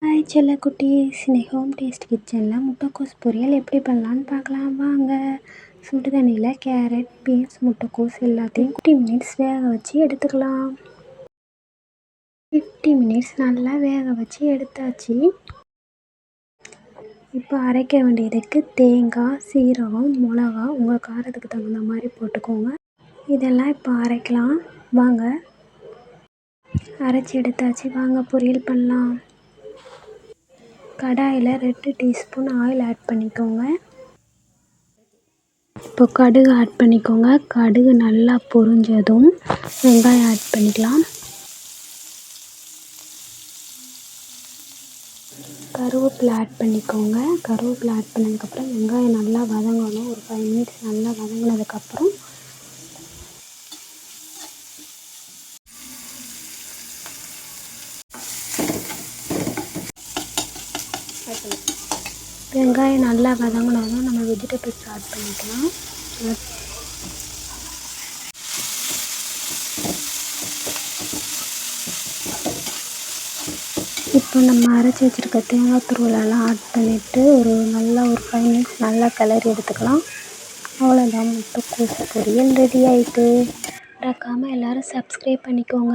Hi செல்லக்குட்டீஸ், இன்னைக்கு home taste கிச்சனில் முட்டைக்கோஸ் பொரியல் எப்படி பண்ணலான்னு பார்க்கலாம் வாங்க. சுடு தண்ணியில் கேரட், பீன்ஸ், முட்டைக்கோஸ் எல்லாத்தையும் 50 மினிட்ஸ் வேக வச்சு எடுத்துக்கலாம். 50 மினிட்ஸ் நல்லா வேக வச்சு எடுத்தாச்சு. இப்போ அரைக்க வேண்டியதுக்கு தேங்காய், சீரகம், மிளகா உங்கள் காரத்துக்கு தகுந்த மாதிரி போட்டுக்கோங்க. இதெல்லாம் இப்போ அரைக்கலாம் வாங்க. அரைச்சி எடுத்தாச்சு, வாங்க பொரியல் பண்ணலாம். கடாயில் 2 டீஸ்பூன் ஆயில் ஆட் பண்ணிக்கோங்க. இப்போ கடுகு ஆட் பண்ணிக்கோங்க. கடுகு நல்லா பொரிஞ்சதும் வெங்காயம் ஆட் பண்ணிக்கலாம். கருவேப்பிலை ஆட் பண்ணிக்கோங்க. கருவேப்பிலை ஆட் பண்ணதுக்கப்புறம் வெங்காயம் நல்லா வதங்கணும். ஒரு 5 மினிட்ஸ் நல்லா வதங்கினதுக்கப்புறம் வெங்காயம் நல்லா வதங்கினதும் நம்ம வெஜிடபிள்ஸ் ஆட் பண்ணிக்கலாம். இப்போ நம்ம அரைச்சி வச்சுருக்க தேங்காய் துருவலெல்லாம் ஆட் பண்ணிவிட்டு ஒரு 5 மினிட்ஸ் நல்லா கிளறி எடுத்துக்கலாம். அவ்வளோதான், முட்டைக்கோஸ் பொரியல் ரெடி ஆகிட்டு. மறக்காமல் எல்லோரும் சப்ஸ்கிரைப் பண்ணிக்கோங்க.